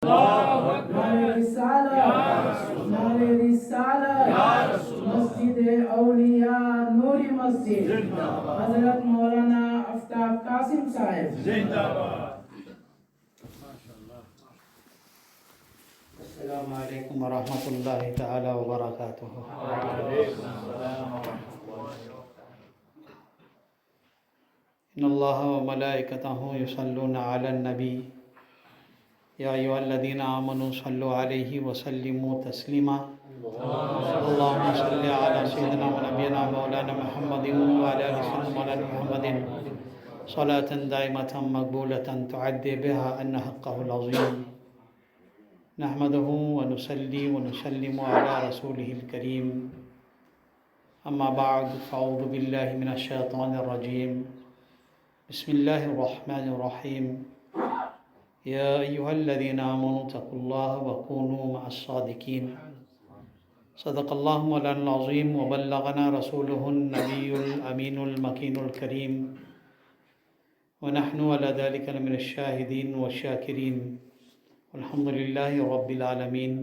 نعرہ رسالت، نعرہ رسالت، مسجد اولیاء نوری مسجد، حضرت مولانا آفتاب قاسم صاحب زندہ باد۔ السلام علیکم ورحمۃ اللہ تعالی وبرکاتہ۔ وعلیکم السلام ورحمۃ اللہ۔ ان اللہ وملائکتہ یصلون علی النبی یا ایھا الذین آمنوا صلوا علیہ وسلموا تسلیما۔ اللہم صل علی سیدنا ونبینا مولانا محمد وعلی آل سیدنا مولانا محمد صلاة دائمۃ مقبولۃ تعدی بها ان حقہ العظیم۔ نحمده ونصلي ونسلم على رسوله الكريم، اما بعد فاعوذ باللہ من الشیطان الرجیم، بسم اللہ الرحمن الرحیم۔ یا ایھا الذین آمنوا اتقوا اللہ وکونوا مع الصادقین۔ صدق اللہ مولانا العظیم وبلغنا رسولہ النبی الامین المکین الکریم، ونحن على ذلك لمن الشاہدین والشاکرین، الحمد للہ رب العالمین۔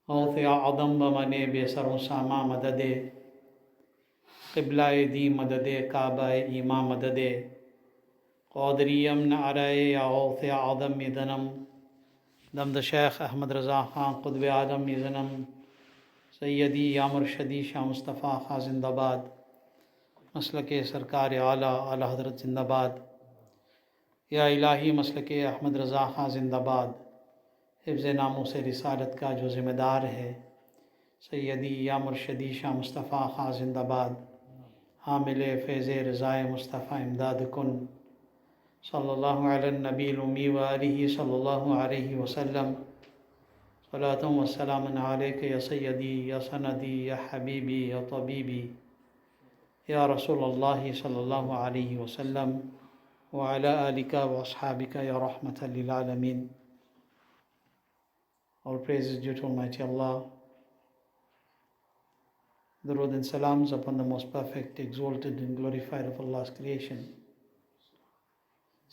غوث اعظم بمن بے سر و سامہ مدد، قبلہ دی مدد، کعبہ ایماں مدد، قادری امن عرائے یا غوث اعظم دنم، دمد شیخ احمد رضا خان قطب عالم زنم، سیدی یا مرشدی شاہ مصطفیٰ خان زندہ باد، مسلک سرکار اعلیٰ اعلیٰ حضرت زندہ باد، یا الہی مسلک احمد رضا خان زندہ باد۔ حفظ ناموس رسالت کا جو ذمہ دار ہے، سیدی یا مرشدی شاہ مصطفیٰ خان زندہ باد، حامل فیض رضائے مصطفیٰ امداد کن، صلی اللہ علی النبی الامی وآلہ صلی اللہ علیہ وسلم۔ صلاۃ و سلام علیک یا سیدی یا سندی یا حبیبی یا طبیبی یا رسول اللہ صلی اللہ علیہ وسلم، وعلی آلک واصحابک یا رحمۃ للعالمین۔ All praise is due to Almighty Allah. Durood and salams upon the most perfect, exalted and glorified of Allah's creation,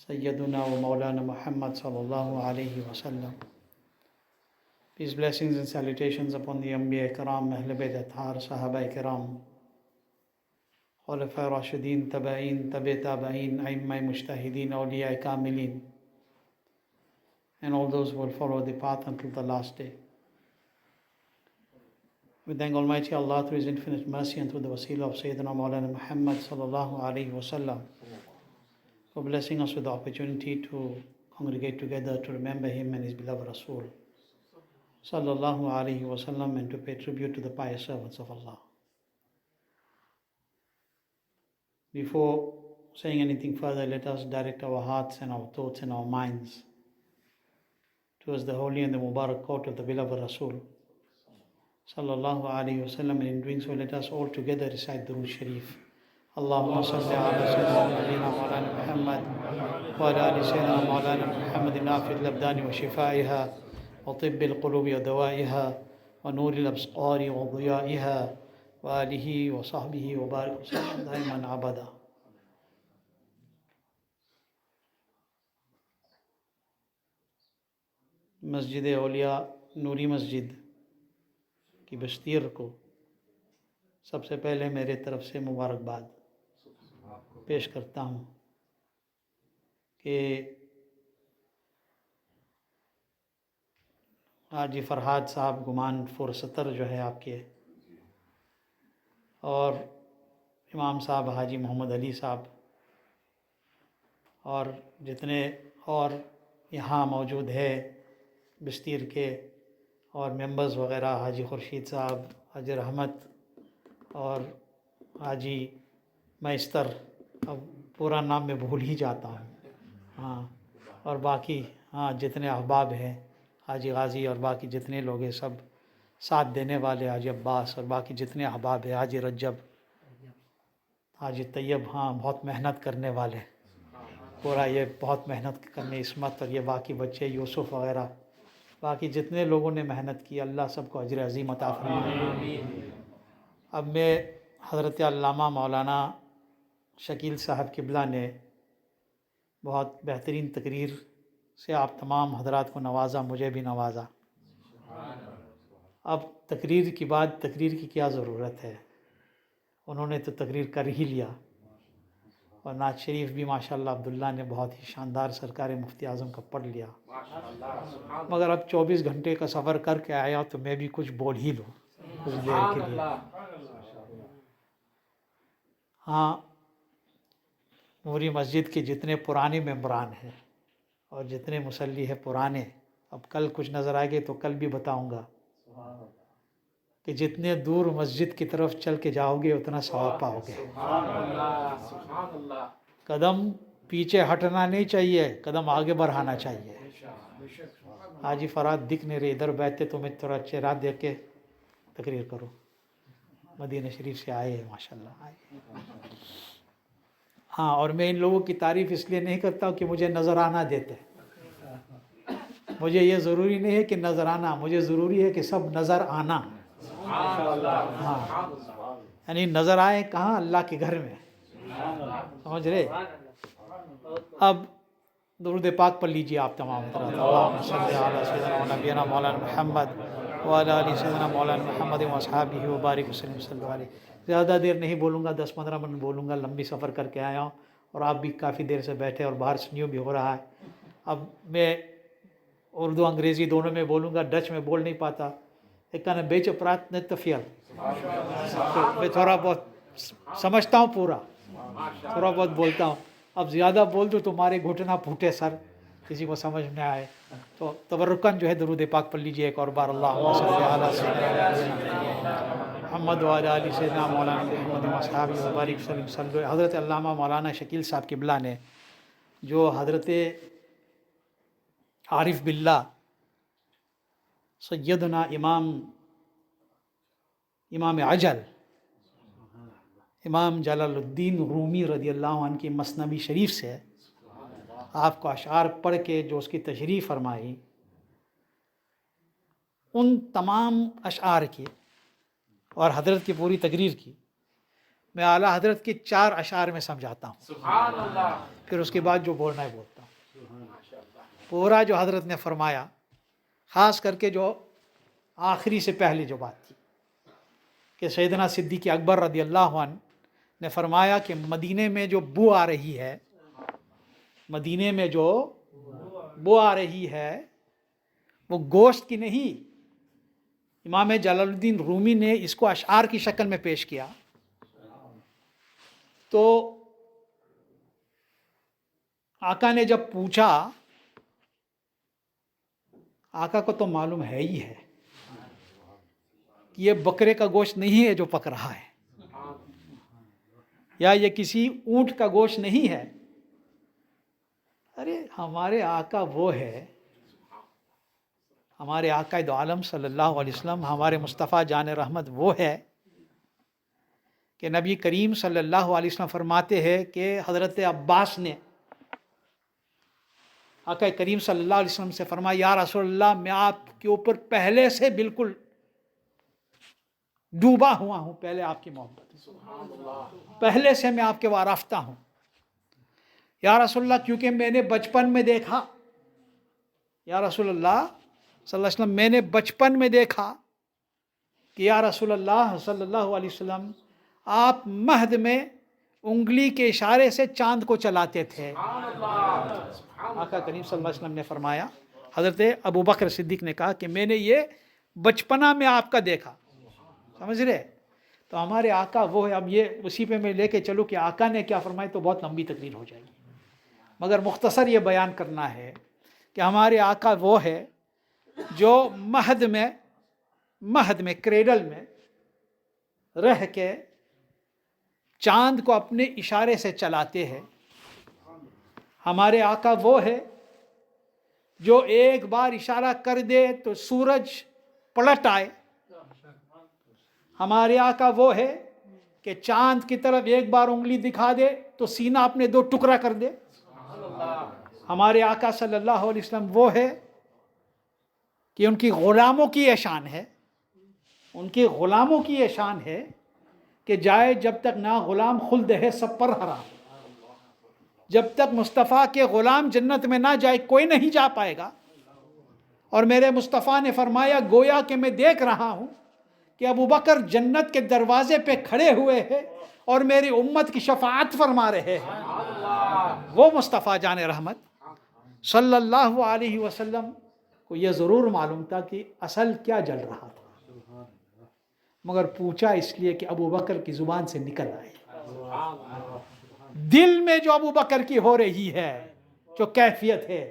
Sayyiduna wa Maulana Muhammad sallallahu alayhi wa sallam. Peace, blessings and salutations upon the Anbiya Ikram, Ahl Bayt Athhar, Sahaba Ikram, Khulafa Rashidin, Tabain, Tabi Tabain, A'immai Mujtahideen, Awliya Kamilin, and all those who will follow the path until the last day. We thank Almighty Allah through His infinite mercy and through the wasila of Sayyidina Maulana Muhammad sallallahu alayhi wa sallam for blessing us with the opportunity to congregate together to remember Him and His beloved Rasul sallallahu alayhi wa sallam, and to pay tribute to the pious servants of Allah. Before saying anything further, let us direct our hearts and our thoughts and our minds towards the holy and the Mubarak court of the beloved Rasul sallallahu alayhi wa sallam, and in doing so let us all together recite Durood Sharif. Allahumma salli ala sayyidina Maulana Muhammad wa ala ali sayyidina Maulana Muhammad nafi al-abdani wa shifaiha wa tibbi al-qulubi wa dawaiha wa nuri al-absqari wa diyaiha wa alihi wa sahbihi wa barik wa sallam daiman abada۔ مسجد اولیاء نوری مسجد کی بشتیر کو سب سے پہلے میرے طرف سے مبارکباد پیش کرتا ہوں کہ حاجی فرحاد صاحب گمان 470 جو ہے آپ کے، اور امام صاحب حاجی محمد علی صاحب، اور جتنے اور یہاں موجود ہے بستیر کے اور ممبرز وغیرہ، حاجی خورشید صاحب، حاجی رحمت اور حاجی میستر، اب پورا نام میں بھول ہی جاتا ہوں، ہاں، اور باقی جتنے احباب ہیں، حاجی غازی اور باقی جتنے لوگ ہیں، سب ساتھ دینے والے، حاجی عباس اور باقی جتنے احباب ہیں، حاجی رجب، حاجی طیب، بہت محنت کرنے والے، پورا یہ بہت محنت کرنے، عصمت اور یہ باقی بچے یوسف وغیرہ، باقی جتنے لوگوں نے محنت کی، اللہ سب کو اجر عظیم عطا فرمائے۔ اب میں حضرت علامہ مولانا شکیل صاحب قبلہ نے بہت بہترین تقریر سے آپ تمام حضرات کو نوازا، مجھے بھی نوازا۔ اب تقریر کی بعد تقریر کی کیا ضرورت ہے، انہوں نے تو تقریر کر ہی لیا، اور نعت شریف بھی ماشاءاللہ عبداللہ نے بہت ہی شاندار سرکار مفتی اعظم کا پڑھ لیا۔ مگر اب 24 گھنٹے کا سفر کر کے آیا تو میں بھی کچھ بول ہی لوں کچھ دیر کے لیے۔ ہاں، نوری مسجد کے جتنے پرانے ممبران ہیں اور جتنے مصلی ہیں پرانے، اب کل کچھ نظر آئے گے تو کل بھی بتاؤں گا کہ جتنے دور مسجد کی طرف چل کے جاؤ گے اتنا ثواب پاؤ گے۔ قدم پیچھے ہٹنا نہیں چاہیے، قدم آگے بڑھانا چاہیے۔ حاجی فراد دکھ نہیں رہے، ادھر بیٹھتے تو میں تھوڑا چہرہ دیکھ کے تقریر کروں۔ مدینہ شریف سے آئے ہیں ماشاءاللہ آئے۔ ہاں، اور میں ان لوگوں کی تعریف اس لیے نہیں کرتا ہوں کہ مجھے نظر آنا دیتے، مجھے یہ ضروری نہیں ہے کہ نظر آنا، مجھے ضروری ہے کہ سب نظر آنا۔ ہاں، یعنی نظر آئے کہاں؟ اللہ کے گھر میں، سمجھ رہے؟ اب درود پاک پڑھ لیجیے آپ تمام حضرات۔ اللہم صلی علی سیدنا و نبینا مولانا محمد وعلی آل سیدنا مولانا محمد و اصحابہ وبارک وسلم صلی اللہ علیہ۔ زیادہ دیر نہیں بولوں گا، 10-15 منٹ بولوں گا، لمبی سفر کر کے آیا ہوں اور آپ بھی کافی دیر سے بیٹھے اور باہر سنیو بھی ہو رہا ہے۔ اب میں اردو انگریزی دونوں میں بولوں گا، ڈچ میں بول نہیں پاتا، ایک کہنا بیچ پرات نہیں تفیل، میں تھوڑا بہت سمجھتا ہوں، پورا تھوڑا بہت بولتا ہوں۔ اب زیادہ بول دو تمہارے گھٹنا پھوٹے سر، کسی کو سمجھ نہ آئے تو تبرکاً جو ہے درود پاک پڑھ لیجیے ایک اور بار۔ اللہم صلی علی سیدنا محمد وعلی آل سیدنا مولانا محمد و اصحابہ وبارک وسلم صلی اللہ۔ حضرت علامہ مولانا شکیل صاحب قبلہ نے جو حضرت عارف باللہ سیدنا امام عجل امام جلال الدین رومی رضی اللہ عنہ کی مثنوی شریف سے آپ کو اشعار پڑھ کے جو اس کی تشریح فرمائی، ان تمام اشعار کی اور حضرت کی پوری تقریر کی میں اعلیٰ حضرت کے 4 اشعار میں سمجھاتا ہوں، پھر اس کے بعد جو بولنا ہے بولتا ہوں۔ پورا جو حضرت نے فرمایا، خاص کر کے جو آخری سے پہلے جو بات تھی کہ سیدنا صدیق اکبر رضی اللہ عنہ نے فرمایا کہ مدینے میں جو بو آ رہی ہے، مدینے میں جو بو آ رہی ہے وہ گوشت کی نہیں۔ امام جلال الدین رومی نے اس کو اشعار کی شکل میں پیش کیا، تو آقا نے جب پوچھا، آقا کو تو معلوم ہے ہی ہے کہ یہ بکرے کا گوشت نہیں ہے جو پک رہا ہے، یا یہ کسی اونٹ کا گوشت نہیں ہے۔ ارے ہمارے آقا وہ ہے، ہمارے آقا دو عالم صلی اللہ علیہ وسلم، ہمارے مصطفیٰ جان رحمت وہ ہے کہ نبی کریم صلی اللہ علیہ وسلم فرماتے ہیں کہ حضرت عباس نے آقا کریم صلی اللہ علیہ وسلم سے فرمایا، یا رسول اللہ میں آپ کے اوپر پہلے سے بالکل ڈوبا ہوا ہوں، پہلے آپ کی محبت، پہلے سے میں آپ کے وارفتہ ہوں یا رسول اللہ، کیونکہ میں نے بچپن میں دیکھا، یا رسول اللہ صلی اللہ علیہ وسلم میں نے بچپن میں دیکھا کہ یا رسول اللہ صلی اللہ علیہ وسلم آپ مہد میں انگلی کے اشارے سے چاند کو چلاتے تھے۔ آقا کریم صلی اللہ علیہ وسلم نے فرمایا، حضرت ابو بکر صدیق نے کہا کہ میں نے یہ بچپنا میں آپ کا دیکھا، سمجھ رہے؟ تو ہمارے آقا وہ ہے۔ اب یہ اسی پہ میں لے کے چلوں کہ آقا نے کیا فرمایا تو بہت لمبی تقریر ہو جائے گی، مگر مختصر یہ بیان کرنا ہے کہ ہمارے آقا وہ ہے جو مہد میں کریڈل میں رہ کے چاند کو اپنے اشارے سے چلاتے ہیں۔ ہمارے آقا وہ ہے جو ایک بار اشارہ کر دے تو سورج پلٹ آئے۔ ہمارے آقا وہ ہے کہ چاند کی طرف ایک بار انگلی دکھا دے تو سینہ اپنے 2 ٹکڑا کر دے۔ ہمارے آقا صلی اللہ علیہ وسلم وہ ہے کہ ان کی غلاموں کی یہ شان ہے، ان کے غلاموں کی یہ شان ہے کہ جائے جب تک نہ غلام خلد ہے سب پر حرام، جب تک مصطفیٰ کے غلام جنت میں نہ جائے کوئی نہیں جا پائے گا. اور میرے مصطفیٰ نے فرمایا گویا کہ میں دیکھ رہا ہوں کہ ابو بکر جنت کے دروازے پہ کھڑے ہوئے ہیں اور میری امت کی شفاعت فرما رہے ہیں. وہ مصطفیٰ جان رحمت صلی اللہ علیہ وسلم کو یہ ضرور معلوم تھا کہ اصل کیا جل رہا تھا، مگر پوچھا اس لیے کہ ابو بکر کی زبان سے نکل آئے. دل میں جو ابو بکر کی ہو رہی ہے جو کیفیت ہے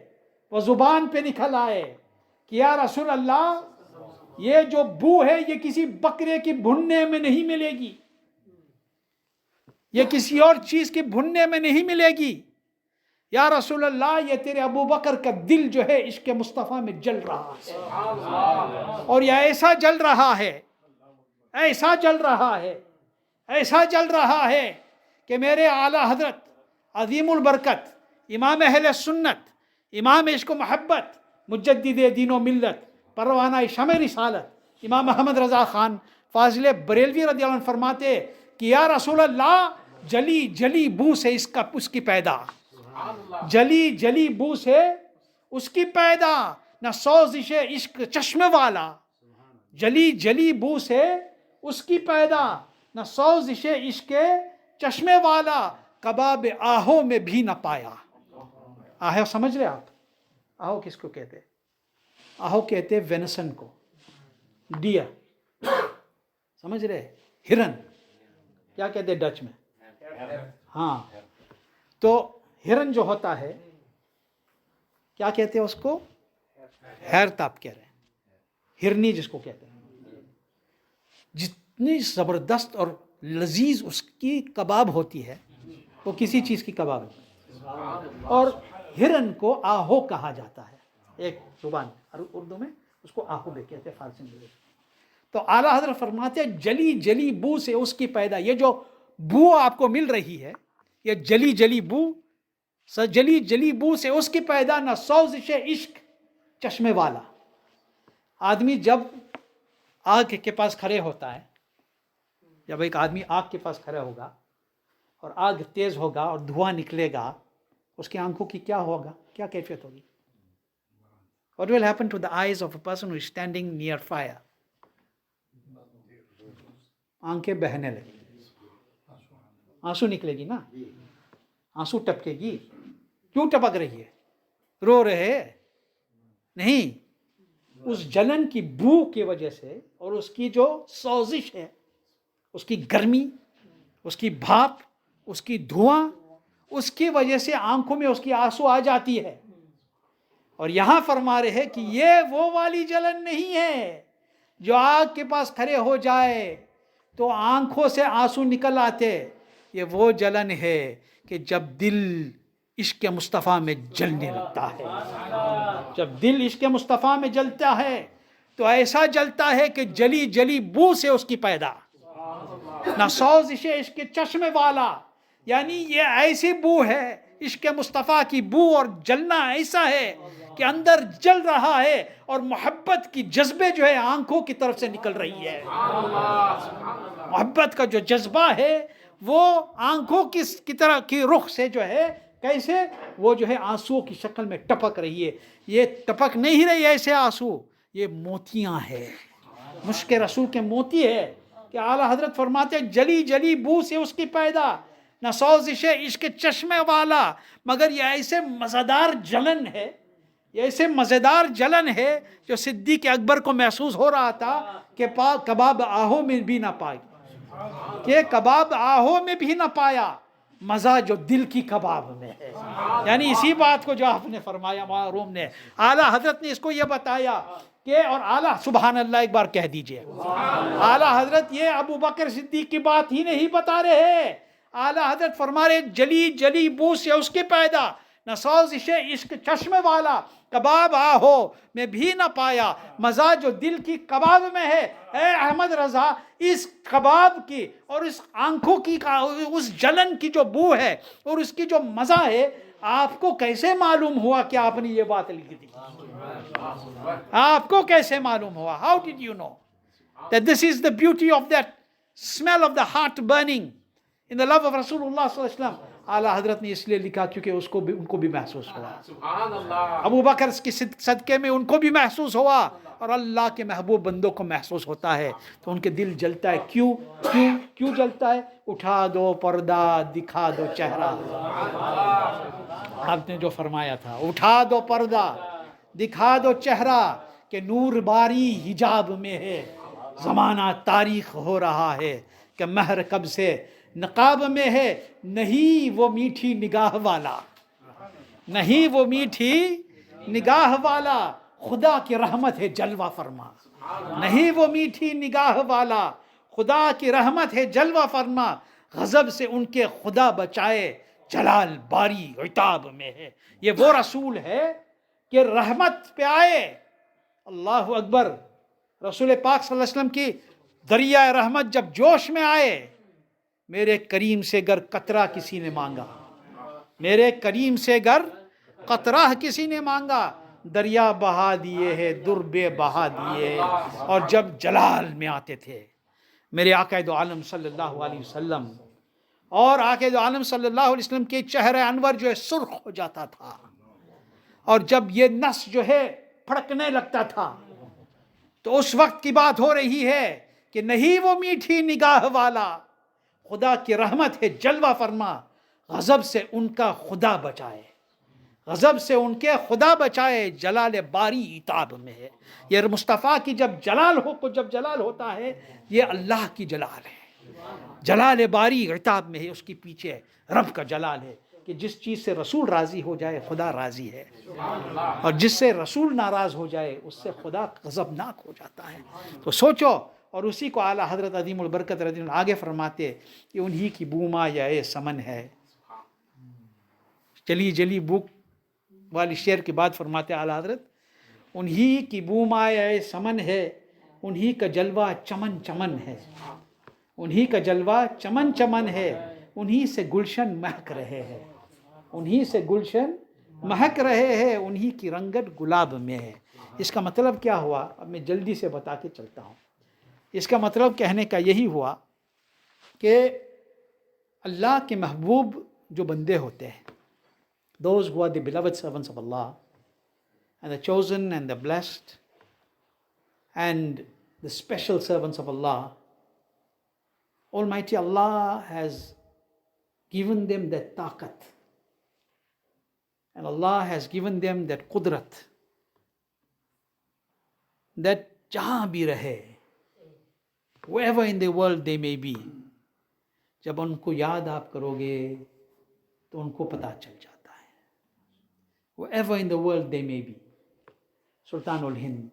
وہ زبان پہ نکل آئے کہ یا رسول اللہ یہ جو بو ہے یہ کسی بکرے کی بھننے میں نہیں ملے گی، یہ کسی اور چیز کی بھننے میں نہیں ملے گی. یا رسول اللہ یہ تیرے ابو بکر کا دل جو ہے عشق مصطفیٰ میں جل رہا ہے، اور یہ ایسا جل رہا ہے، ایسا جل رہا ہے، ایسا جل رہا ہے کہ میرے اعلیٰ حضرت عظیم البرکت امام اہل سنت امام عشق و محبت مجدد دین و ملت پروانہ شمع رسالت امام محمد رضا خان فاضل بریلوی رضی اللہ عنہ فرماتے کہ یا رسول اللہ جلی جلی بو سے اس کی پیدا، جلی جلی بو سے اس کی پیدا، نہ سوزش عشق چشم والا، جلی جلی بو سے اس کی پیدا، نہ سوزش عشق چشمے والا، کباب آہو میں بھی نہ پایا. آہو سمجھ رہے آپ؟ آہو کس کو کہتے؟ آہو کہتے وینسن کو، ڈیر سمجھ رہے، ہرن کیا کہتے ڈچ میں؟ ہاں تو ہرن جو ہوتا ہے کیا کہتے ہیں اس کو؟ ہیرتاب کہہ رہے ہیں، ہرنی جس کو کہتے ہیں. جتنی زبردست اور لذیذ اس کی کباب ہوتی ہے وہ کسی چیز کی کباب نہیں. اور ہرن کو آہو کہا جاتا ہے ایک زبان میں، اردو میں اس کو آہو بھی کہتے ہیں، فارسی میں. تو اعلیٰ حضرت فرماتے ہیں جلی جلی بو سے اس کی پیدا، یہ جو بو آپ کو مل رہی ہے یہ جلی جلی بو، جلی جلی بو سے اس کی پیدا، نہ سوزش عشق چشمے والا. آدمی جب آگ کے پاس کھڑے ہوتا ہے، جب ایک آدمی آگ کے پاس کھڑا ہوگا اور آگ تیز ہوگا اور دھواں نکلے گا، اس کی آنکھوں کی کیا ہوگا، کیا کیفیت ہوگی؟ What will happen to the eyes of a person who is standing near fire? آنکھیں بہنے لگیں، آنسو نکلے گی نا، آنسو ٹپکے گی. کیوں ٹپک رہی ہے؟ رو رہے نہیں، اس جلن کی بو کی وجہ سے اور اس کی جو سوزش ہے، اس کی گرمی، اس کی بھاپ، اس کی دھواں، اس کی وجہ سے آنکھوں میں اس کی آنسو آ جاتی ہے. اور یہاں فرما رہے ہیں کہ یہ وہ والی جلن نہیں ہے جو آگ کے پاس کھڑے ہو جائے تو آنکھوں سے آنسو نکل آتے. یہ وہ جلن ہے کہ جب دل عشق مصطفیٰ میں جلنے لگتا ہے. جب دل عشق مصطفیٰ میں جلتا ہے تو ایسا جلتا ہے کہ جلی جلی بو سے اس کی پیدا، نہ سوزش عشق چشمے والا. یعنی یہ ایسی بو ہے عشق مصطفیٰ کی بو، اور جلنا ایسا ہے کہ اندر جل رہا ہے اور محبت کی جذبے جو ہے آنکھوں کی طرف سے نکل رہی ہے. محبت کا جو جذبہ ہے وہ آنکھوں کی طرح کی رخ سے جو ہے کیسے وہ جو ہے آنسو کی شکل میں ٹپک رہی ہے. یہ ٹپک نہیں رہی ایسے آنسو، یہ موتیاں ہے، مشک رسول کے موتی ہے. کہ اعلیٰ حضرت فرماتے ہیں جلی جلی بو سے اس کی پیدا، نہ سوزش عشق چشمے والا. مگر یہ ایسے مزیدار جلن ہے، یہ ایسے مزیدار جلن ہے جو صدیق اکبر کو محسوس ہو رہا تھا کہ کباب آہو میں بھی نہ پائی، کہ کباب آہو میں بھی نہ پایا، مزہ جو دل کی کباب میں ہے. یعنی اسی بات کو جو آپ نے فرمایا معروم نے، اعلیٰ حضرت نے اس کو یہ بتایا کہ، اور اعلیٰ سبحان اللہ ایک بار کہہ دیجئے، اعلیٰ حضرت یہ ابو بکر صدیق کی بات ہی نہیں بتا رہے. اعلیٰ حضرت فرما رہے جلی جلی بو سے اس کی پیدا، نہ سوزش عشق چشم والا، کباب آہو میں بھی نہ پایا، مزہ جو دل کی کباب میں ہے. اے احمد رضا اس کباب کی اور اس آنکھوں کی اس جلن کی جو بو ہے اور اس کی جو مزہ ہے آپ کو کیسے معلوم ہوا کہ آپ نے یہ بات لکھی تھی؟ آپ کو کیسے معلوم ہوا؟ How did you know that this is the beauty of that smell of the heart burning in the love of Rasulullah sallallahu alaihi wasallam? اعلیٰ حضرت نے اس لیے لکھا کیونکہ ان کو بھی محسوس ہوا، سبحان اللہ، ابو بکر کے صدقے میں ان کو بھی محسوس ہوا، اور اللہ کے محبوب بندوں کو محسوس ہوتا ہے تو ان کے دل جلتا ہے۔ کیوں جلتا ہے؟ اٹھا دو پردہ دکھا دو چہرہ، آپ نے جو فرمایا تھا، اٹھا دو پردہ دکھا دو چہرہ، کہ نور باری حجاب میں ہے، زمانہ تاریخ ہو رہا ہے، کہ مہر کب سے نقاب میں ہے، نہیں وہ میٹھی نگاہ والا، نہیں وہ میٹھی نگاہ والا، خدا کی رحمت ہے جلوہ فرما، نہیں وہ میٹھی نگاہ والا، خدا کی رحمت ہے جلوہ فرما، غضب سے ان کے خدا بچائے، جلال باری عتاب میں ہے۔ یہ وہ رسول ہے کہ رحمت پہ آئے، اللہ اکبر، رسول پاک صلی اللہ علیہ وسلم کی دریائے رحمت جب جوش میں آئے، میرے کریم سے گر قطرہ کسی نے مانگا، میرے کریم سے گر قطرہ کسی نے مانگا، دریا بہا دیے ہے در بے بہا دیے، اور جب جلال میں آتے تھے میرے آقا دو عالم صلی اللہ علیہ وسلم، اور آقا دو عالم صلی اللہ علیہ وسلم کے چہرہ انور جو ہے سرخ ہو جاتا تھا، اور جب یہ نس جو ہے پھڑکنے لگتا تھا، تو اس وقت کی بات ہو رہی ہے کہ نہیں وہ میٹھی نگاہ والا، خدا کی رحمت ہے جلوہ فرما، غضب سے ان کا خدا بچائے، غضب سے ان کے خدا بچائے، جلال باری عتاب میں ہے۔ یہ مصطفیٰ کی جب جلال ہوتا ہے، یہ اللہ کی جلال ہے، جلال باری عتاب میں ہے، اس کی پیچھے رب کا جلال ہے، کہ جس چیز سے رسول راضی ہو جائے خدا راضی ہے، اور جس سے رسول ناراض ہو جائے اس سے خدا غضبناک ہو جاتا ہے۔ تو سوچو، اور اسی کو اعلیٰ حضرت عظیم البرکت رضی اللہ عنہ آگے فرماتے کہ انہی کی بوما یا سمن ہے، چلی جلی بوک والی شعر کی بات فرماتے اعلیٰ حضرت، انہی کی بوما یا سمن ہے، انہی کا جلوہ چمن چمن ہے، انہی کا جلوہ چمن چمن ہے، انہی سے گلشن مہک رہے ہیں، انہی سے گلشن مہک رہے ہیں، انہی کی رنگت گلاب میں ہے۔ اس کا مطلب کیا ہوا؟ اب میں جلدی سے بتا کے چلتا ہوں۔ اس کا مطلب کہنے کا یہی ہوا کہ اللہ کے محبوب جو بندے ہوتے ہیں، those who are the beloved servants of Allah and the chosen and the blessed and the special servants of Allah, Almighty Allah has given them that taqat, and Allah has given them that qudrat, that جہاں بھی رہے، wherever in the world they may be، جب ان کو یاد آپ کرو گے تو ان کو پتہ چل جاتا ہے، wherever in the world they may be، سلطان الہند،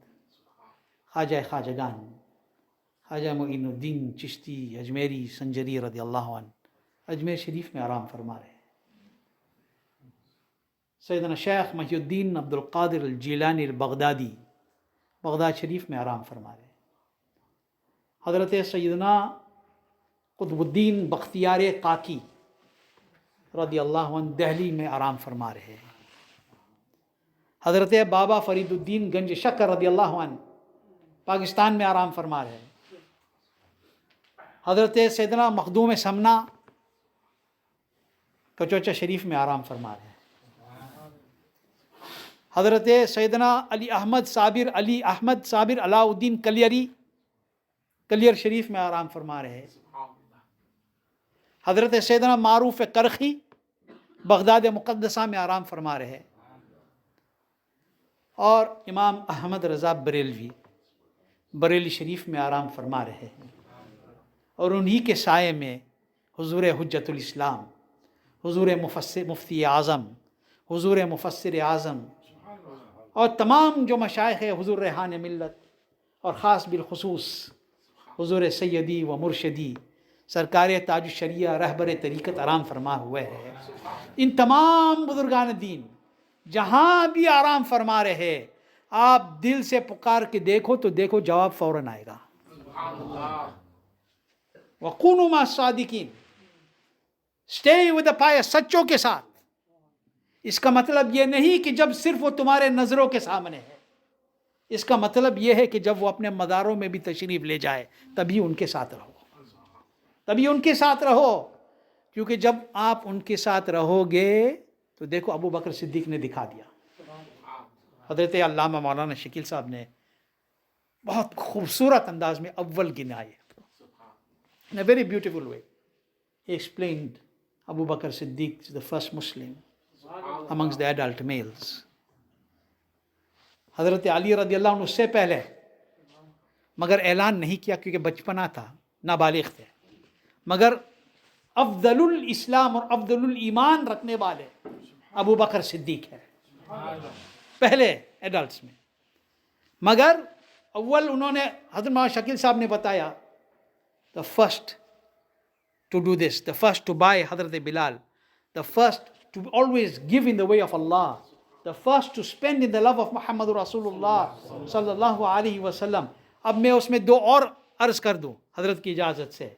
خواجہ خواجگان، خواجہ معین الدین چشتی اجمیری سنجری رضی اللہ عنہ، اجمیر شریف میں آرام فرما رہے ہیں۔ سیدنا شیخ محی الدین عبد القادر الجیلانی البغدادی بغداد شریف میں آرام فرما رہے ہیں۔ حضرت سیدنا قطب الدین بختیار کاکی رضی اللہ عنہ دہلی میں آرام فرما رہے ہیں۔ حضرت بابا فرید الدین گنج شکر رضی اللہ عنہ پاکستان میں آرام فرما رہے ہیں۔ حضرت سیدنا مخدوم سمنا کچوچا شریف میں آرام فرما رہے ہیں۔ حضرت سیدنا علی احمد صابر علاء الدین کلیر شریف میں آرام فرما رہے ہیں۔ حضرت سیدنا معروف کرخی بغداد مقدسہ میں آرام فرما رہے ہیں، اور امام احمد رضا بریلوی بریلی شریف میں آرام فرما رہے ہیں، اور انہی کے سائے میں حضور حجت الاسلام، حضور مفتی اعظم، حضور مفسر اعظم، اور تمام جو مشائخ حضور ریحان ملت، اور خاص بالخصوص حضور سیدی و مرشدی سرکار تاج الشریعہ رہبر طریقت آرام فرما ہوئے ہیں۔ ان تمام بزرگان دین جہاں بھی آرام فرما رہے، آپ دل سے پکار کے دیکھو تو دیکھو جواب فوراً آئے گا۔ وَقُونُوا مَعَ الصَّادِقِينَ، stay with the pious، سچوں کے ساتھ۔ اس کا مطلب یہ نہیں کہ جب صرف وہ تمہارے نظروں کے سامنے ہے، اس کا مطلب یہ ہے کہ جب وہ اپنے مزاروں میں بھی تشریف لے جائے تبھی ان کے ساتھ رہو، تبھی ان کے ساتھ رہو، کیونکہ جب آپ ان کے ساتھ رہو گے تو دیکھو ابو بکر صدیق نے دکھا دیا. حضرت علامہ مولانا شکیل صاحب نے بہت خوبصورت انداز میں اول گنائے. In a very beautiful way. He explained Abu Bakr Siddiq is the first Muslim amongst the adult males. حضرت علی رضی اللہ عنہ اس سے پہلے، مگر اعلان نہیں کیا کیونکہ بچپنا تھا، نابالغ تھے، مگر افضل الاسلام اور افضل الایمان رکھنے والے ابو بکر صدیق ہے پہلے ایڈلٹس میں. مگر اول انہوں نے، حضرت مولانا شکیل صاحب نے بتایا، the first to do this, the first to buy Hazrat Bilal, the first to always give in the way of Allah, the first to spend in the love of Muhammad Rasulullah sallallahu alaihi wasallam. اب میں اس میں دو اور عرض کر دوں حضرت کی اجازت سے.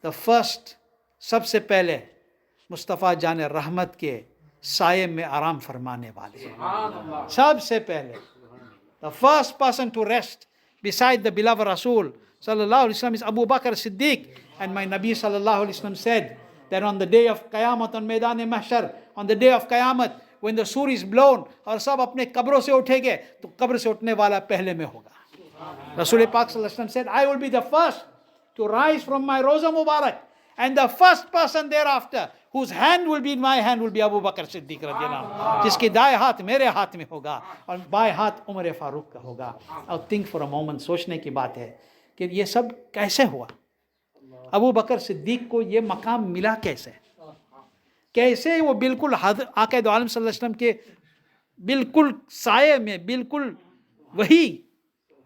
the first، سب سے پہلے مصطفیٰ جان رحمت کے سائے میں آرام فرمانے والے، سب سے پہلے the first person to rest beside the beloved Rasul sallallahu alaihi wasallam is Abu Bakr Siddiq. And my Nabi sallallahu alaihi wasallam said that on the day of Qiyamah, on Maidan Mahshar, on the day of Qiyamah, when the sur is blown اور سب اپنے قبروں سے اٹھیں گے تو قبر سے اٹھنے والا پہلے میں ہوگا. رسول پاک صلی اللہ علیہ وسلم said, I will be the first to rise from my Roza Mubarak, and the first person thereafter whose hand will be in my hand will be Abu Bakr Siddiq رضی اللہ عنہ، جس کی دائیں ہاتھ میرے ہاتھ میں ہوگا اور بائیں ہاتھ عمر فاروق کا ہوگا. اور think for a moment، سوچنے کی بات ہے کہ یہ سب کیسے ہوا؟ ابو بکر صدیق کو یہ مقام ملا کیسے؟ کیسے وہ بالکل آقا دو عالم صلی اللہ علیہ وسلم کے بالکل سائے میں، بالکل وہی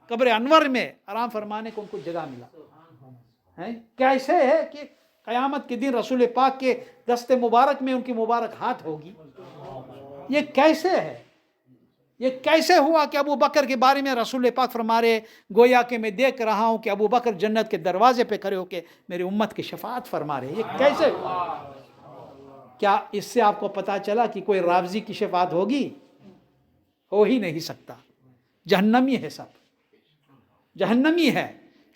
قبر انور میں آرام فرمانے کو ان کو جگہ ملا؟ کیسے ہے کہ قیامت کے دن رسول پاک کے دست مبارک میں ان کی مبارک ہاتھ ہوگی؟ یہ کیسے ہے؟ یہ کیسے ہوا کہ ابو بکر کے بارے میں رسول پاک فرما رہے گویا کہ میں دیکھ رہا ہوں کہ ابو بکر جنت کے دروازے پہ کھڑے ہو کے میری امت کی شفاعت فرما رہے؟ یہ کیسے ہوا؟ کیا اس سے آپ کو پتا چلا کہ کوئی رافضی کی شفاعت ہوگی؟ ہو ہی نہیں سکتا. جہنمی ہے، سب جہنمی ہے.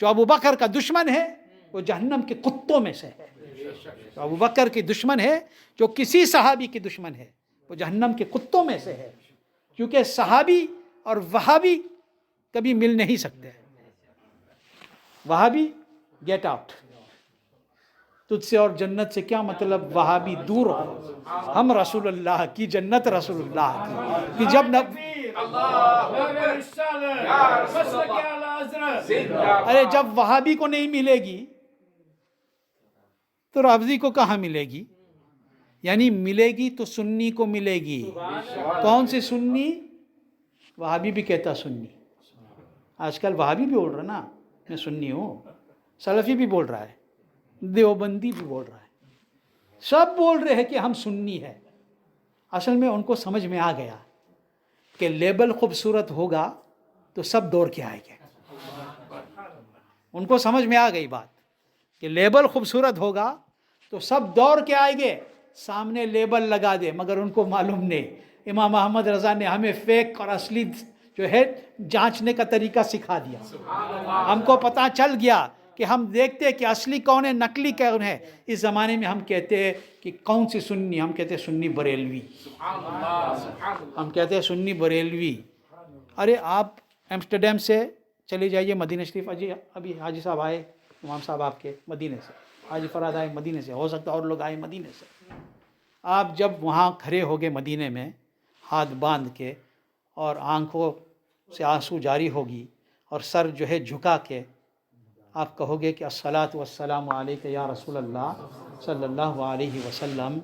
جو ابو بکر کا دشمن ہے وہ جہنم کے کتوں میں سے ہے. جو ابو بکر کی دشمن ہے، جو کسی صحابی کی دشمن ہے، وہ جہنم کے کتوں میں سے ہے. کیونکہ صحابی اور وہابی کبھی مل نہیں سکتے. وہابی گیٹ آؤٹ، تجھ سے اور جنت سے کیا مطلب، وہابی دور ہو، ہم رسول اللہ کی جنت، رسول اللہ کی. کہ جب ارے جب وہابی کو نہیں ملے گی تو رافضی کو کہاں ملے گی؟ یعنی ملے گی تو سنی کو ملے گی. کون سی سنی؟ وہابی بھی کہتا سنی. آج کل وہابی بھی بول رہا نا میں سنی ہوں، سلفی بھی بول رہا ہے، دیوبندی بھی بول رہا ہے، سب بول رہے ہیں کہ ہم سنی ہے. اصل میں ان کو سمجھ میں آ گیا کہ لیبل خوبصورت ہوگا تو سب دوڑ کے آئیں گے. ان کو سمجھ میں آ گئی بات کہ لیبل خوبصورت ہوگا تو سب دوڑ کے آئیں گے. سامنے لیبل لگا دے، مگر ان کو معلوم نہیں. امام احمد رضا نے ہمیں فیک اور اصلی جو ہے جانچنے کا طریقہ سکھا دیا. ہم کو پتہ چل گیا کہ ہم دیکھتے کہ اصلی کون ہے، نقلی کون ہے. اس زمانے میں ہم کہتے ہیں کہ کون سی سنی، ہم کہتے ہیں سنی بریلوی، ہم کہتے ہیں سنی بریلوی. ارے آپ ایمسٹرڈیم سے چلے جائیے مدینہ شریف. ابھی حاجی صاحب آئے، امام صاحب آپ کے مدینے سے، حاجی فراد آئے مدینے سے، ہو سکتا اور لوگ آئے مدینے سے. آپ جب وہاں کھڑے ہوگے مدینے میں ہاتھ باندھ کے اور آنکھوں سے آنسو جاری ہوگی اور سر جو ہے جھکا کے آپ کہو گے کہ الصلاۃ والسلام علیک یا رسول اللہ صلی اللہ علیہ وسلم،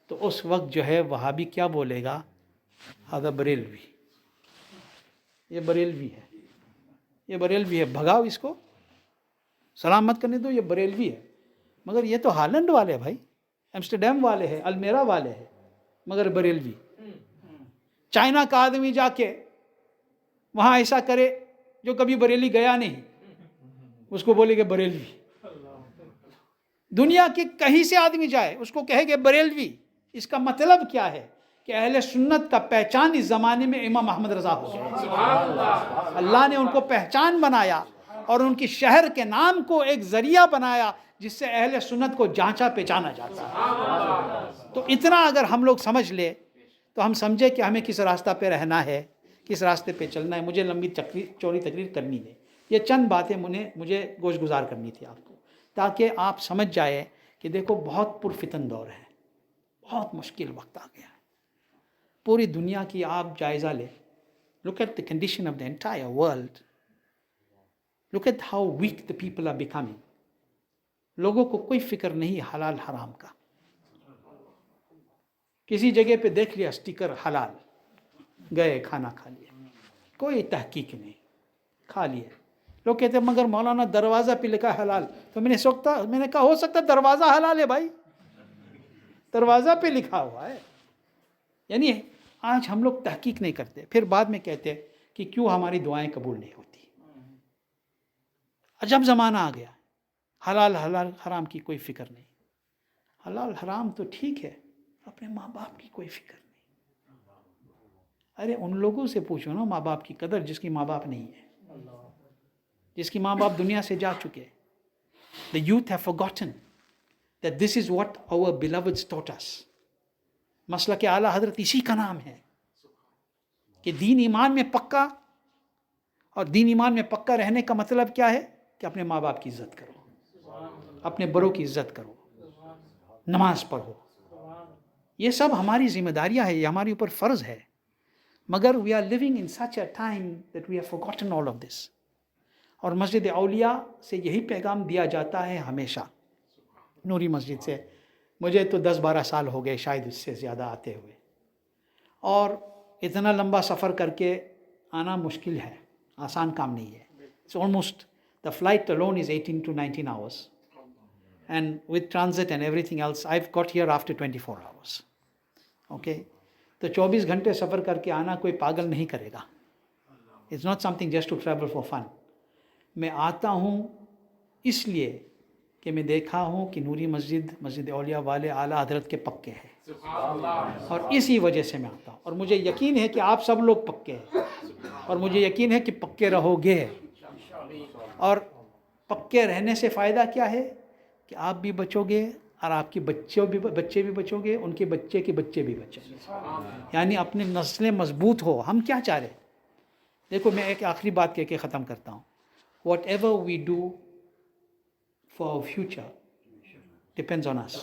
تو اس وقت جو ہے وہابی کیا بولے گا؟ ہذا بریلوی، یہ بریلوی ہے، یہ بریلوی ہے، بھگاؤ اس کو، سلام مت کرنے دو، یہ بریلوی ہے. مگر یہ تو ہالینڈ والے بھائی، ایمسٹرڈیم والے ہیں، المیرا والے ہیں، مگر بریلوی. چائنا کا آدمی جا کے وہاں ایسا کرے جو کبھی بریلی گیا نہیں، اس کو بولے گے بریلوی. دنیا کے کہیں سے آدمی جائے اس کو کہے گے بریلوی. اس کا مطلب کیا ہے کہ اہل سنت کا پہچان اس زمانے میں امام احمد رضا ہو گیا. اللہ نے ان کو پہچان بنایا اور ان کی شہر کے نام کو ایک ذریعہ بنایا جس سے اہل سنت کو جانچا پہچانا جاتا ہے۔ تو اتنا اگر ہم لوگ سمجھ لے تو ہم سمجھے کہ ہمیں کس راستہ پہ رہنا ہے، کس راستے پہ چلنا ہے۔ مجھے لمبی چوڑی تقریر کرنی ہے، یہ چند باتیں مجھے گوش گزار کرنی تھی آپ کو، تاکہ آپ سمجھ جائے کہ دیکھو بہت پرفتن دور ہے، بہت مشکل وقت آ گیا ہے۔ پوری دنیا کی آپ جائزہ لیں، look at the condition of the entire world, look at how weak the people are becoming. لوگوں کو کوئی فکر نہیں حلال حرام کا، کسی جگہ پہ دیکھ لیا سٹیکر حلال، گئے کھانا کھا لیا، کوئی تحقیق نہیں، کھا لیا۔ لوگ کہتے ہیں مگر مولانا دروازہ پہ لکھا حلال، تو میں نے کہا ہو سکتا دروازہ حلال ہے بھائی، دروازہ پہ لکھا ہوا ہے۔ یعنی آج ہم لوگ تحقیق نہیں کرتے، پھر بعد میں کہتے کہ کیوں ہماری دعائیں قبول نہیں ہوتی۔ عجب زمانہ آ گیا، حلال حرام کی کوئی فکر نہیں۔ حلال حرام تو ٹھیک ہے، اپنے ماں باپ کی کوئی فکر نہیں۔ ارے ان لوگوں سے پوچھو نا ماں باپ کی قدر جس کی ماں باپ نہیں ہے، جس کی ماں باپ دنیا سے جا چکے۔ The youth have forgotten that this is what our beloveds taught us. مسلک اعلیٰ حضرت اسی کا نام ہے کہ دین ایمان میں پکا، اور دین ایمان میں پکا رہنے کا مطلب کیا ہے کہ اپنے ماں باپ کی عزت کرو، اپنے بڑوں کی عزت کرو، نماز پڑھو۔ یہ سب ہماری ذمہ داریاں ہیں، یہ ہمارے اوپر فرض ہے، مگر we are living in such a time that we have forgotten all of this. اور مسجد اولیاء سے یہی پیغام دیا جاتا ہے ہمیشہ، نوری مسجد سے۔ مجھے تو 10-12 سال ہو گئے شاید اس سے زیادہ آتے ہوئے، اور اتنا لمبا سفر کر کے آنا مشکل ہے، آسان کام نہیں ہے۔ It's almost, the flight alone is 18 to 19 hours. And with transit and everything else, I've got here after 24 hours. Okay? تو 24 گھنٹے سفر کر کے آنا کوئی پاگل نہیں کرے گا۔ It's not something just to travel for fun. میں آتا ہوں اس لیے کہ میں دیکھا ہوں کہ نوری مسجد اولیاء والے اعلیٰ حضرت کے پکے ہیں، اور اسی وجہ سے میں آتا ہوں، اور مجھے یقین ہے کہ آپ سب لوگ پکے ہیں، اور مجھے یقین ہے کہ پکے رہو گے۔ اور پکے رہنے سے فائدہ کیا ہے کہ آپ بھی بچو گے، اور آپ کے بچے بھی بچو گے، ان کے بچے بھی بچیں گے، یعنی اپنی نسلیں مضبوط ہو۔ ہم کیا چاہ رہے ہیں؟ دیکھو میں ایک آخری بات کہہ کے ختم کرتا ہوں۔ Whatever we do for our future depends on us.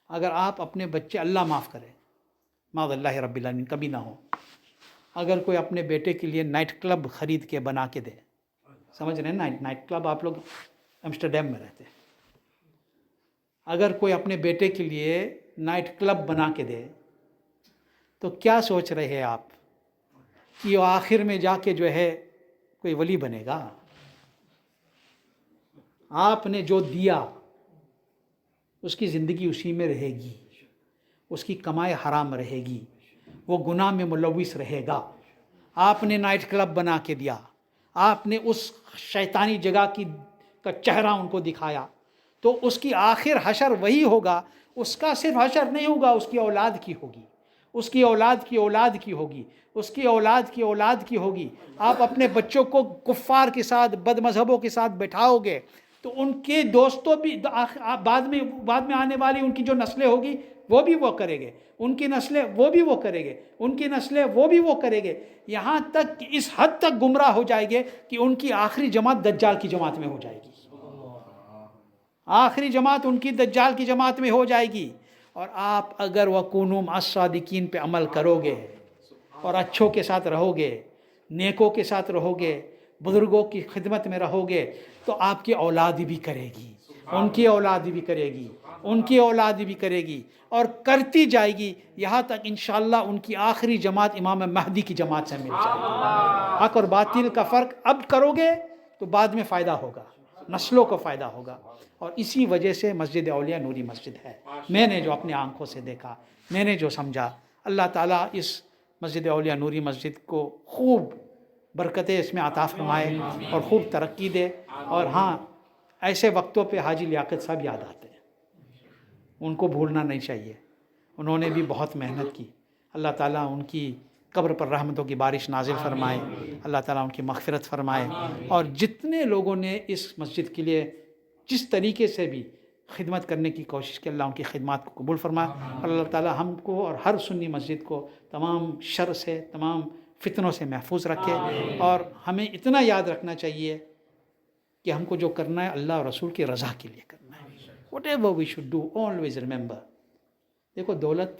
اگر آپ اپنے بچے، اللہ معاف کرے، معاذ اللہ رب العالمین کبھی نہ ہو، اگر کوئی اپنے بیٹے کے لیے نائٹ کلب خرید کے بنا کے دے، سمجھ رہے ہیں نائٹ کلب، آپ لوگ ایمسٹرڈیم میں رہتے ہیں، اگر کوئی اپنے بیٹے کے لیے نائٹ کلب بنا کے دے تو کیا سوچ رہے ہیں آپ کہ وہ آخر میں جا کے جو ہے کوئی ولی بنے گا؟ آپ نے جو دیا اس کی زندگی اسی میں رہے گی، اس کی کمائی حرام رہے گی، وہ گناہ میں ملوث رہے گا۔ آپ نے نائٹ کلب بنا کے دیا، آپ نے اس شیطانی جگہ کا چہرہ ان کو دکھایا، تو اس کی آخر حشر وہی ہوگا۔ اس کا صرف حشر نہیں ہوگا، اس کی اولاد کی ہوگی، اس کی اولاد کی اولاد کی ہوگی، اس کی اولاد کی اولاد کی ہوگی۔ آپ اپنے بچوں کو کفار کے ساتھ، بد مذہبوں کے ساتھ بٹھاؤ گے تو ان کے دوستوں بھی بعد میں آنے والی ان کی جو نسلیں ہوگی وہ بھی وہ کرے گے، ان کی نسلیں وہ بھی وہ کرے گے، ان کی نسلیں وہ بھی وہ کرے گے، یہاں تک کہ اس حد تک گمراہ ہو جائے گے کہ ان کی آخری جماعت دجال کی جماعت میں ہو جائے گی۔ آخری جماعت ان کی دجال کی جماعت میں ہو جائے گی۔ اور آپ اگر وَكُونُوا مَعَ الصَّادِقِينَ پہ عمل کرو گے اور اچھوں کے ساتھ رہو گے، نیکوں کے ساتھ رہو گے، بزرگوں کی خدمت میں رہو گے، تو آپ کی اولاد بھی کرے گی، ان کی اولاد بھی کرے گی، ان کی اولاد بھی کرے گی، اور کرتی جائے گی، یہاں تک انشاءاللہ ان کی آخری جماعت امام مہدی کی جماعت سے مل جائے گی۔ حق اور باطل کا فرق اب کرو گے تو بعد میں فائدہ ہوگا، نسلوں کو فائدہ ہوگا۔ اور اسی وجہ سے مسجد اولیاء نوری مسجد ہے۔ میں نے جو اپنے آنکھوں سے دیکھا، میں نے جو سمجھا، اللہ تعالیٰ اس مسجد اولیاء نوری مسجد کو خوب برکتیں اس میں عطا فرمائے اور خوب ترقی دے۔ اور ہاں، ایسے وقتوں پہ حاجی لیاقت صاحب یاد آتے ہیں، ان کو بھولنا نہیں چاہیے، انہوں نے بھی بہت محنت کی، اللہ تعالیٰ ان کی قبر پر رحمتوں کی بارش نازل فرمائے، اللہ تعالیٰ ان کی مغفرت فرمائے، اور جتنے لوگوں نے اس مسجد کے لیے جس طریقے سے بھی خدمت کرنے کی کوشش کی، اللہ ان کی خدمات کو قبول فرمائے، اور اللہ تعالیٰ ہم کو اور ہر سنی مسجد کو تمام شر سے، تمام فتنوں سے محفوظ رکھے، اور ہمیں اتنا یاد رکھنا چاہیے کہ ہم کو جو کرنا ہے اللہ اور رسول کی رضا کے لیے کرنا ہے. whatever we should do, always remember. دیکھو دولت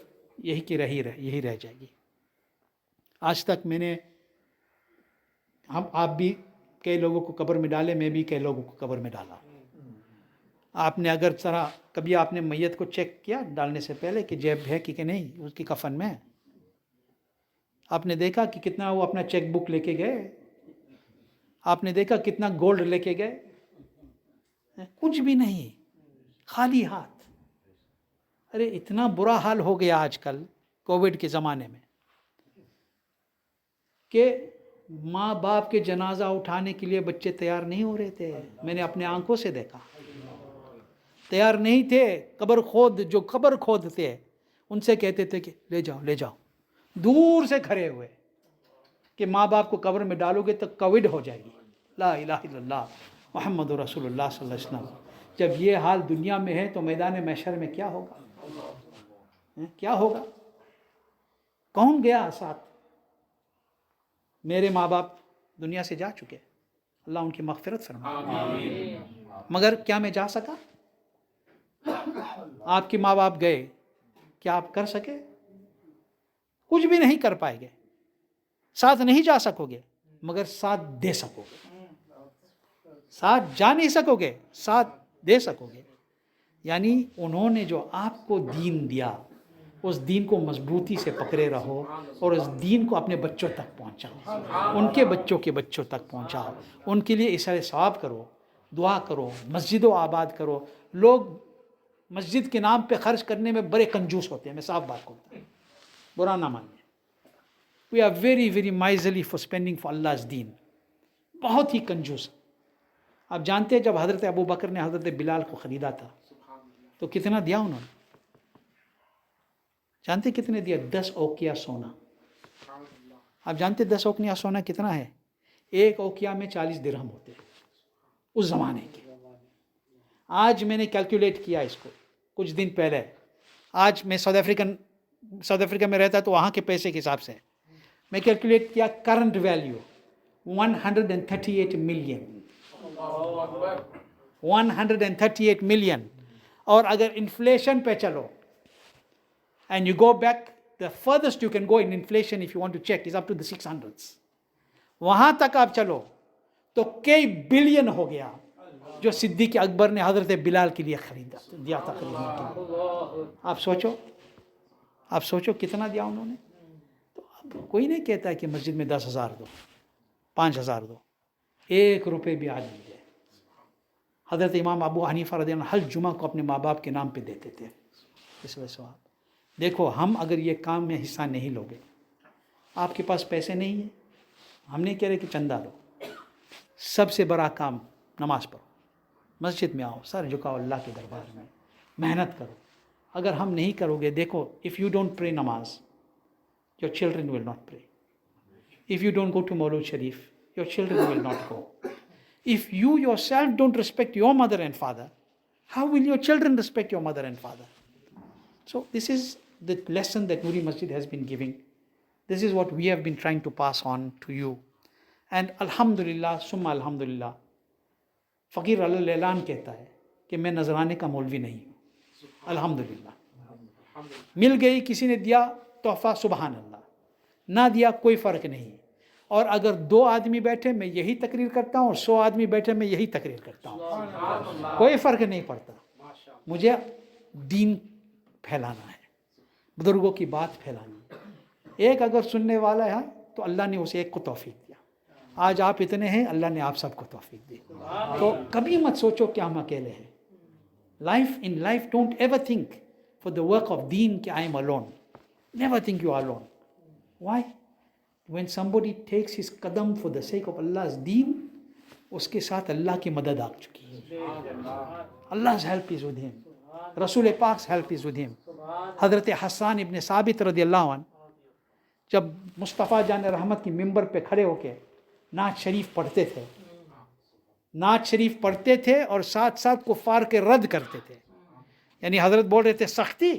یہی کی یہی رہ جائے گی. آج تک میں نے آپ بھی کئی لوگوں کو قبر میں ڈالے، میں بھی کئی لوگوں کو قبر میں ڈالا. آپ نے اگر ذرا کبھی آپ نے میت کو چیک کیا ڈالنے سے پہلے کہ جیب ہے کہ نہیں اس کی کفن میں؟ آپ نے دیکھا کہ کتنا وہ اپنا چیک بک لے کے گئے؟ آپ نے دیکھا کتنا گولڈ لے کے گئے؟ کچھ بھی نہیں، خالی ہاتھ. ارے اتنا برا حال ہو گیا آج کل کووڈ کے زمانے میں کہ ماں باپ کے جنازہ اٹھانے کے لیے بچے تیار نہیں ہو رہے تھے. میں نے اپنے آنکھوں سے دیکھا، تیار نہیں تھے. جو قبر کھودتے ان سے کہتے تھے کہ لے جاؤ، دور سے کھڑے ہوئے کہ ماں باپ کو قبر میں ڈالو گے تو کووڈ ہو جائے گی. لا الہ الا اللہ محمد رسول اللہ صلی اللہ علیہ وسلم. جب یہ حال دنیا میں ہے تو میدان محشر میں کیا ہوگا؟ کیا ہوگا؟ کون گیا ساتھ؟ میرے ماں باپ دنیا سے جا چکے، اللہ ان کی مغفرت فرمائے. مگر کیا میں جا سکا؟ آپ کے ماں باپ گئے، کیا آپ کر سکے؟ کچھ بھی نہیں کر پائے گے. ساتھ نہیں جا سکو گے مگر ساتھ دے سکو گے. ساتھ جا نہیں سکو گے، ساتھ دے سکو گے. یعنی انہوں نے جو آپ کو دین دیا اس دین کو مضبوطی سے پکڑے رہو، اور اس دین کو اپنے بچوں تک پہنچاؤ، ان کے بچوں کے بچوں تک پہنچاؤ. ان کے لیے اظہار ثواب کرو، دعا کرو، مسجدوں آباد کرو. لوگ مسجد کے نام پہ خرچ کرنے میں بڑے کنجوس ہوتے ہیں، میں صاف بات کرتا ہوں، برا نہ مانیے. We are very very miserly for spending for Allah's deen. بہت ہی کنجوس. آپ جانتے ہیں جب حضرت ابو بکر نے حضرت بلال کو خریدا تھا تو کتنا دیا انہوں نے؟ جانتے کتنے دیا؟ 10 اوقیہ سونا. آپ جانتے 10 اوقیہ سونا کتنا ہے؟ ایک اوقیہ میں 40 درہم ہوتے ہیں اس زمانے کے. آج میں نے کیلکولیٹ کیا اس کو کچھ دن پہلے. آج میں ساؤتھ افریقہ میں رہتا تو وہاں کے پیسے کے حساب سے میں کیلکولیٹ کیا. Current value 138 million. 138 ملین. اور اگر انفلیشن پہ چلو and you go back, the furthest you can go in inflation if you want to check is up to the 600s. وہاں تک آپ چلو تو کئی بلین ہو گیا جو صدیق اکبر نے حضرت بلال کے لیے دیا تھا خریدنے کے لیے. آپ سوچو کتنا دیا انہوں نے. تو اب کوئی نہیں کہتا کہ مسجد میں 10,000 دو، 5,000 دو، 1 روپے بھی آدمی دے. حضرت امام ابو حنیفہ رضی اللہ عنہ ہر جمعہ کو اپنے ماں باپ کے نام پہ دیتے تھے. اس وجہ سے دیکھو ہم اگر یہ کام میں حصہ نہیں لوگے، آپ کے پاس پیسے نہیں ہیں، ہم نہیں کہہ رہے کہ چندہ دو. سب سے بڑا کام نماز پڑھو، مسجد میں آؤ، سر جھکاؤ اللہ کے دربار میں، محنت کرو. اگر ہم نہیں کرو گے، دیکھو if you don't pray نماز your children will not pray. If you don't go to Maulud Sharif your children will not go. If you yourself don't respect your mother and father, how will your children respect your mother and father? So this is the lesson that Nuri Masjid has been giving. This is what we have been trying to pass on to you. And alhamdulillah, summa alhamdulillah, فقیر اعلان کہتا ہے کہ میں نذرانے کا مولوی نہیں ہوں. الحمدللہ مل گئی، کسی نے دیا تحفہ، سبحان اللہ، نہ دیا کوئی فرق نہیں. اور اگر 2 آدمی بیٹھے میں یہی تقریر کرتا ہوں اور 100 آدمی بیٹھے میں یہی تقریر کرتا ہوں، کوئی فرق نہیں پڑتا. مجھے دین پھیلانا ہے، بزرگوں کی بات پھیلانی ہے. ایک اگر سننے والا ہے تو اللہ نے اسے ایک کو توفیق دیا. آج آپ اتنے ہیں، اللہ نے آپ سب کو توفیق دی. تو کبھی مت سوچو کہ ہم اکیلے ہیں. in life don't ever think for the work of deen کہ I am alone. Never think you are alone. Why? When somebody takes his qadam for the sake of Allah's deen, اس کے ساتھ اللہ کی مدد آ چکی ہے. Allah's help is with him. رسول پاک's help is with him. حضرت حسان ابن ثابت رضی اللہ عنہ جب مصطفیٰ جان رحمت کی ممبر پہ کھڑے ہو کے نعت شریف پڑھتے تھے، نعت شریف پڑھتے تھے اور ساتھ ساتھ کفار کے رد کرتے تھے. یعنی حضرت بول رہے تھے سختی،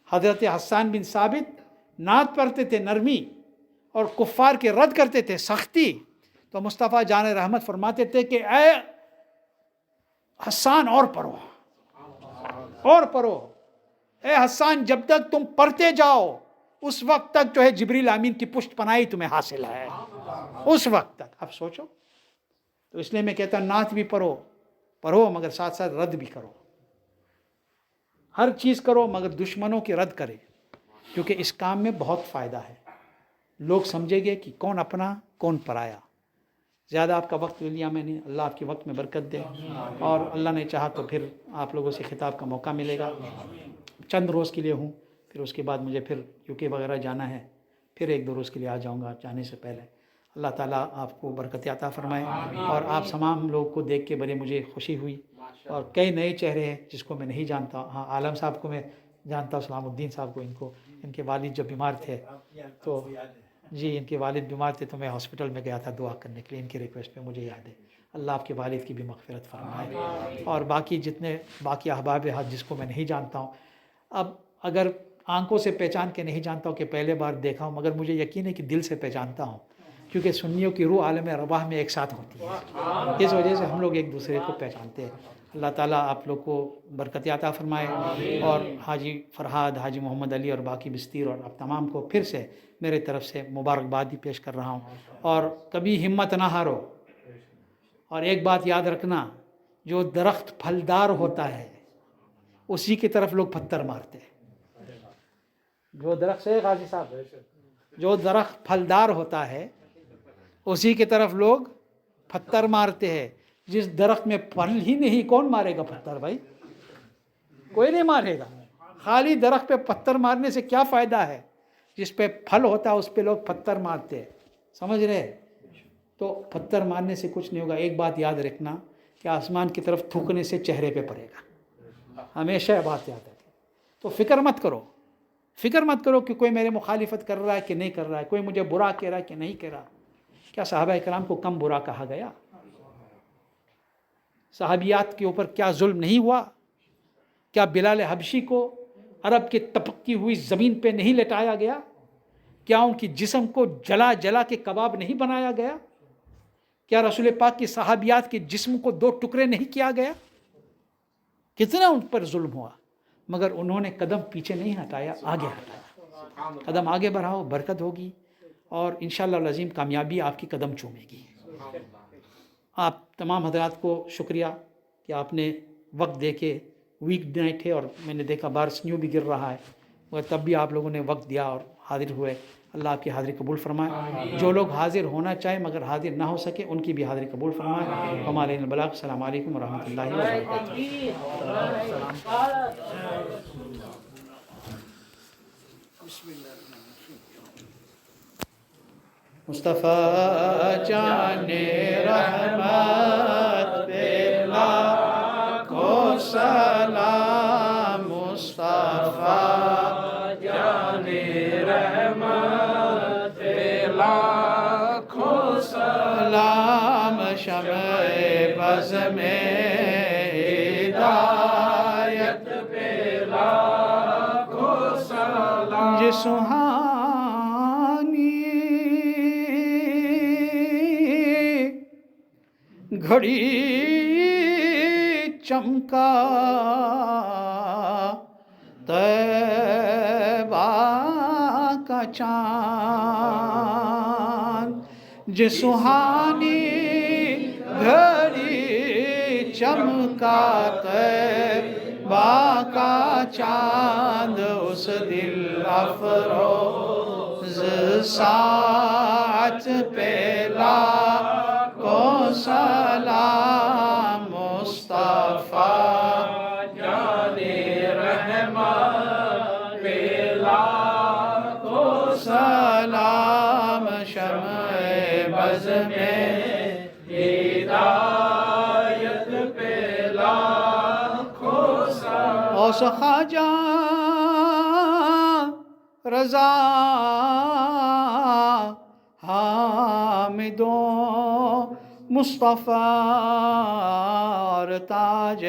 حضرت حسان بن ثابت نعت پڑھتے تھے نرمی اور کفار کے رد کرتے تھے سختی. تو مصطفیٰ جان رحمت فرماتے تھے کہ اے حسان اور پڑھو، اور پڑھو، اے حسان جب تک تم پڑھتے جاؤ اس وقت تک جو ہے جبریل امین کی پشت پناہی تمہیں حاصل ہے، اس وقت تک. اب سوچو. تو اس لیے میں کہتا ہوں نعت بھی پڑھو مگر ساتھ ساتھ رد بھی کرو. ہر چیز کرو مگر دشمنوں کی رد کرے، کیونکہ اس کام میں بہت فائدہ ہے. لوگ سمجھیں گے کہ کون اپنا کون پرایا. زیادہ آپ کا وقت لیا میں نے، اللہ آپ کے وقت میں برکت دے، اور اللہ نے چاہا تو پھر آپ لوگوں سے خطاب کا موقع ملے گا. چند روز کے لیے ہوں، پھر اس کے بعد مجھے پھر UK وغیرہ جانا ہے، پھر 1-2 روز کے لیے آ جاؤں گا جانے سے پہلے. اللہ تعالیٰ آپ کو برکت عطا فرمائے. اور آپ تمام لوگ کو دیکھ کے بڑے مجھے خوشی ہوئی، اور کئی نئے چہرے ہیں جس کو میں نہیں جانتا. ہاں عالم صاحب کو میں جانتا ہوں، سلام الدین صاحب کو، ان کے والد جب بیمار تھے تو جی ان کے والد بیمار تھے تو میں ہاسپٹل میں گیا تھا دعا کرنے کے لیے، ان کی ریکویسٹ پہ مجھے یاد ہے. اللہ آپ کے والد کی بھی مغفرت فرمائے. اور باقی جتنے باقی احباب حق جس کو میں نہیں جانتا ہوں، اب اگر آنکھوں سے پہچان کے نہیں جانتا ہوں کہ پہلے بار دیکھا ہوں، مگر مجھے یقین ہے کہ دل سے پہچانتا ہوں، کیونکہ سنیوں کی روح عالم ارواح میں ایک ساتھ ہوتی ہے. اس وجہ سے ہم لوگ ایک دوسرے کو پہچانتے ہیں. اللہ تعالیٰ آپ لوگ کو برکت عطا فرمائے. اور حاجی فرہاد، حاجی محمد علی اور باقی بستیر اور آپ تمام کو پھر سے میرے طرف سے مبارکباد بھی پیش کر رہا ہوں. اور کبھی ہمت نہ ہارو، اور ایک بات یاد رکھنا، جو درخت پھلدار ہوتا ہے اسی کی طرف لوگ پتھر مارتے ہیں. جو درخت سے غازی صاحب، جو درخت پھلدار ہوتا ہے اسی کی طرف لوگ پتھر مارتے ہیں. جس درخت میں پھل ہی نہیں کون مارے گا پتھر؟ بھائی کوئی نہیں مارے گا. خالی درخت پہ پتھر مارنے سے کیا فائدہ ہے؟ جس پہ پھل ہوتا ہے اس پہ لوگ پتھر مارتے ہیں. سمجھ رہے؟ تو پتھر مارنے سے کچھ نہیں ہوگا. ایک بات یاد رکھنا کہ آسمان کی طرف تھوکنے سے چہرے پہ پڑے گا، ہمیشہ بات یاد رکھیں. تو فکر مت کرو کہ کوئی میرے مخالفت کر رہا ہے کہ نہیں کر رہا ہے، کوئی مجھے برا کہہ رہا ہے کہ نہیں کہہ رہا. کیا صحابہ کرام کو کم برا کہا گیا؟ صحابیات کے اوپر کیا ظلم نہیں ہوا؟ کیا بلال حبشی کو عرب کے تپکتی ہوئی زمین پہ نہیں لٹایا گیا؟ کیا ان کی جسم کو جلا جلا کے کباب نہیں بنایا گیا؟ کیا رسول پاک کی صحابیات کے جسم کو 2 ٹکڑے نہیں کیا گیا؟ کتنا ان پر ظلم ہوا، مگر انہوں نے قدم پیچھے نہیں ہٹایا، آگے ہٹایا. قدم آگے بڑھاؤ، برکت ہوگی، اور انشاءاللہ العظیم کامیابی آپ کی قدم چومے گی. آپ تمام حضرات کو شکریہ کہ آپ نے وقت دے کے، ویک نائٹ ہے اور میں نے دیکھا بارش یوں بھی گر رہا ہے، مگر تب بھی آپ لوگوں نے وقت دیا اور حاضر ہوئے. اللہ آپ کی حاضری قبول فرمائے. جو لوگ حاضر ہونا چاہیں مگر حاضر نہ ہو سکے ان کی بھی حاضری قبول فرمائے. ہمارے البلاغ. السلام علیکم ورحمۃ اللہ وبرکاتہ. مصطفیٰ جان رحمت پہ لاکھوں سلام. مصطفیٰ جان رحمت پہ لاکھوں سلام. شمع بز میں ہدایت پہ لاکھوں سلام. جس گھڑی چمکا طیبہ کا چاند، جس سہانی گھڑی چمکا طیبہ کا چاند، اس دل افروز ساعت پہ لاکھوں سلام. مصطفیٰ جان رحمت پہ لاکھوں سلام. شمع بز میں ہدایت پہ لاکھوں سلام. اوس خواجہ رضا حامدوں مصطفیٰ تاج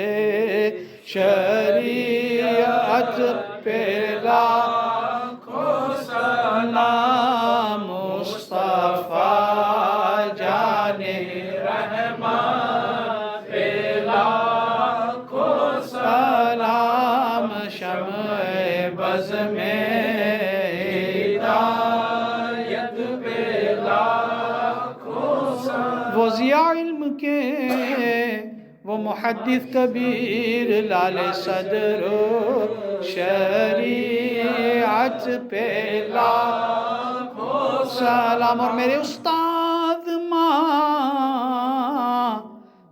شریعت پہ لاکھوں سلام مصطفیٰ جانے رحمت پہ لاکھوں سلام شمع بز میں ہدایت پہ لاکھوں سلام وہ ضیاء علم کے وہ محدث کبیر لال صدر شریعت پہ لاکھوں سلام اور میرے استاد ماں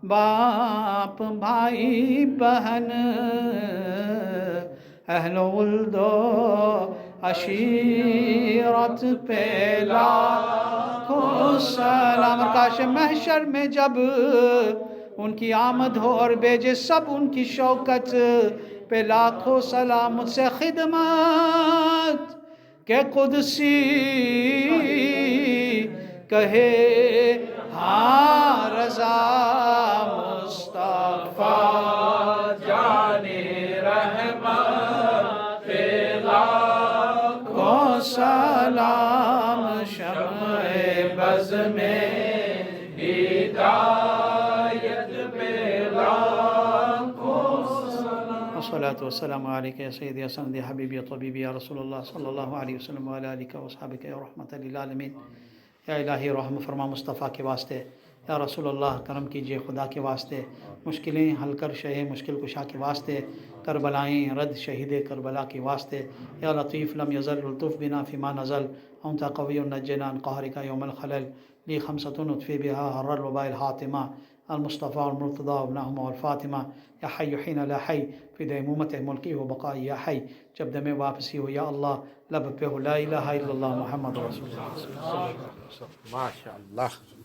باپ بھائی بہن اہل ولد و عشیرت پہ لاکھوں سلام اور کاش محشر میں جب ان کی آمد ہو اور بھیجے سب ان کی شوکت پہ لاکھوں سلام مجھ سے خدمت کہ قدسی کہے ہاں رضا مصطفیٰ جانے رحمت پہ لاکھوں سلام شمع بز میں ہدایت پہ لاکھوں سلام والصلاة والسلام علیکہ یا سیدی یا سندی حبیبی یا طبیبی یا رسول اللہ صلی اللہ علیہ وسلم وعلی آلہ وصحبہ یا رحمت للعالمین یا الہی رحم فرما مصطفیٰ کے واسطے یا رسول اللہ کرم کیجئے خدا کے واسطے مشکلیں حل کر شہ مشکل کشا کے واسطے کربلائیں رد شہید کربلا کے واسطے یا لطیف لم یزل الطف بنا فیما نزل انت قوی نجنا عن قہرک یوم الخلل لی خمسۃ اطفی بہا حر الوباء الحاطمہ المصطفیٰ المرتضیٰ ابنہم والفاطمہ یا حی حین لا حی فی دیمومت ملکی و بقائی یا حی جب دم واپسی ہو یا اللہ لب پہ ہو لا الہ الا اللہ محمد رسول اللہ ماشاء اللہ